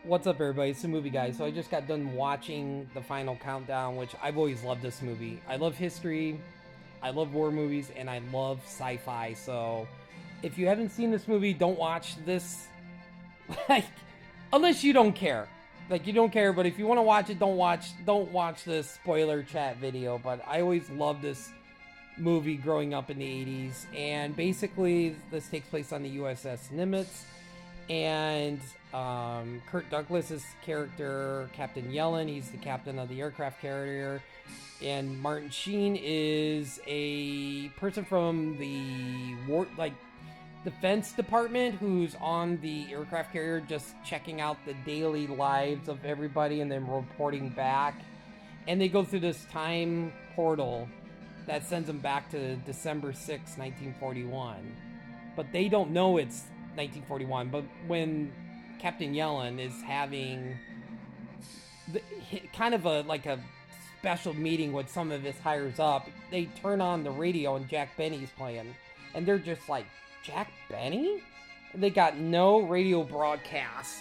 What's up, everybody? It's the movie guy. So I just got done watching The Final Countdown, which I've always loved this movie. I love history, I love war movies, and I love sci-fi. So if you haven't seen this movie, don't watch this. Like, unless you don't care. Like you don't care, but if you want to watch it, don't watch this spoiler chat video. But I always loved this movie growing up in the 80s, and basically this takes place on the USS Nimitz, and Kurt Douglas's character, Captain Yellen, he's the captain of the aircraft carrier, and Martin Sheen is a person from the defense department who's on the aircraft carrier just checking out the daily lives of everybody and then reporting back. And they go through this time portal that sends them back to December 6, 1941. But they don't know it's 1941. But when Captain Yellen is having kind of a special meeting with some of his hires up, they turn on the radio and Jack Benny's playing. And they're just like, Jack Benny? They got no radio broadcast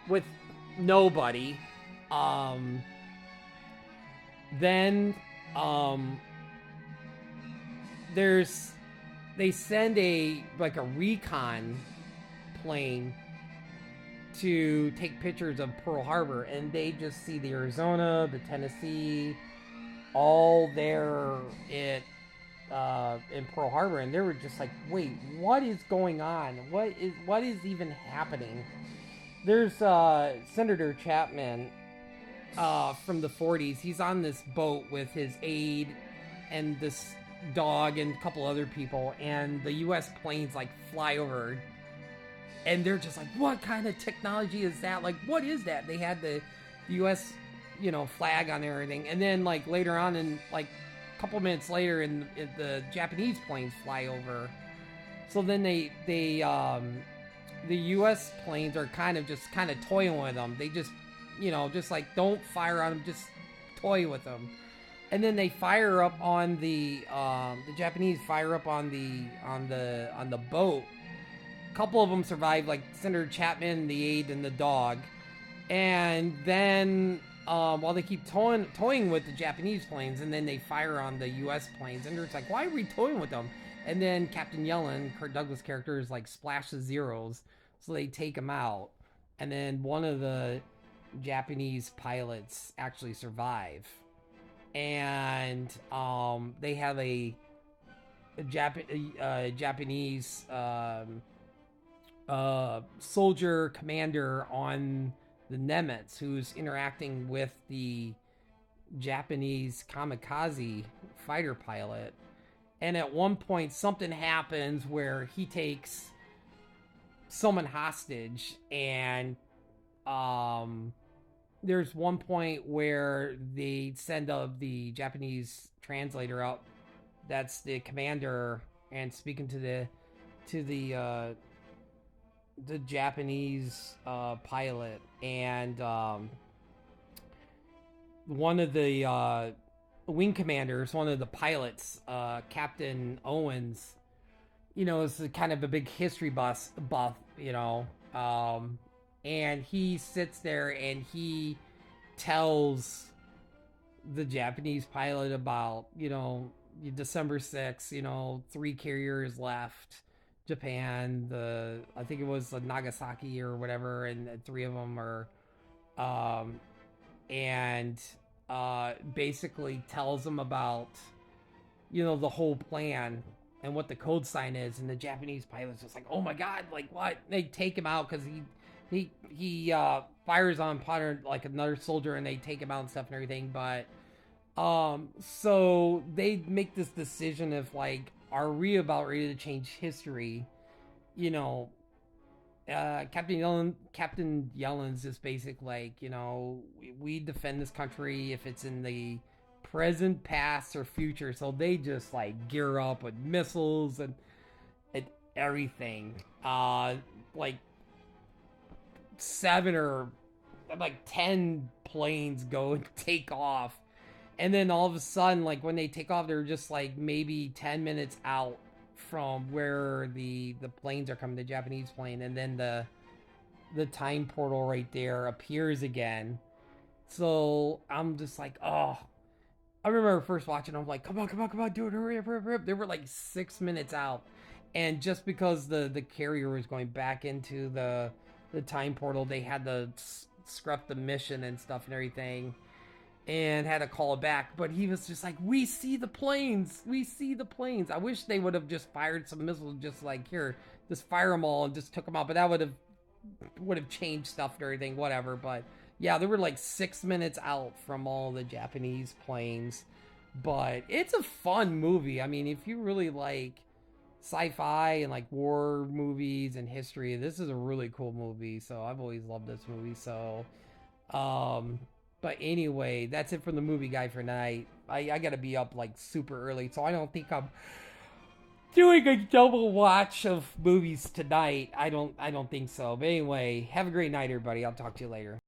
with nobody. Then they send a recon plane to take pictures of Pearl Harbor, and they just see the Arizona, the Tennessee, all there in Pearl Harbor, and they were just like, wait, what is going on? What is even happening? There's Senator Chapman from the 40s. He's on this boat with his aide and this dog and a couple other people, and the U.S. planes fly over, and they're just like, what kind of technology is that? Like, what is that? They had the U.S. flag on everything, and then later on, in a couple minutes later, in the Japanese planes fly over. So then the U.S. planes are kind of toying with them. They just don't fire on them, just toy with them. And then they fire up on the Japanese fire up on the boat. A couple of them survive, like Senator Chapman, the aide, and the dog. And then while they keep toying with the Japanese planes, and then they fire on the U.S. planes, and they're like, why are we toying with them? And then Captain Yellen, Kurt Douglas' character, is splash the zeros, so they take him out. And then one of the Japanese pilots actually survive, and they have a Japanese soldier commander on the Nimitz who's interacting with the Japanese kamikaze fighter pilot. And at one point, something happens where he takes someone hostage, and there's one point where they send the Japanese translator out. That's the commander, and speaking to the Japanese pilot, and one of the wing commanders, one of the pilots, Captain Owens, is kind of a big history buff, and he sits there and he tells the Japanese pilot about, December 6th, 3 carriers left Japan, I think it was Nagasaki or whatever, and 3 of them are, and basically tells them about, the whole plan and what the code sign is, and the Japanese pilot's just like, oh my god, like what? They take him out because he fires on Potter another soldier, and they take him out and stuff and everything. But so they make this decision of are we about ready to change history? Captain Yellen's just basic we defend this country if it's in the present, past, or future. So they just gear up with missiles and everything. 7 or 10 planes go and take off, and then all of a sudden, when they take off, they're just maybe 10 minutes out from where the planes are coming, the Japanese plane, and then the time portal right there appears again. So I'm just like, oh. I remember first watching, I'm like, come on, come on, come on, do it, hurry up, hurry up, hurry up. They were like 6 minutes out. And just because the carrier was going back into the time portal, they had to scrap the mission and stuff and everything and had to call it back. But he was just like, we see the planes. We see the planes. I wish they would have just fired some missiles, just like, here, just fire them all and just took them out. But that would have changed stuff and everything, whatever. But yeah, they were like 6 minutes out from all the Japanese planes. But it's a fun movie. I mean, if you really like sci-fi and like war movies and history, this is a really cool movie. So I've always loved this movie. So um but anyway, that's it from the movie guy for tonight. I gotta be up like super early, so I don't think I'm doing a double watch of movies tonight. I don't think so. But anyway, have a great night, everybody. I'll talk to you later.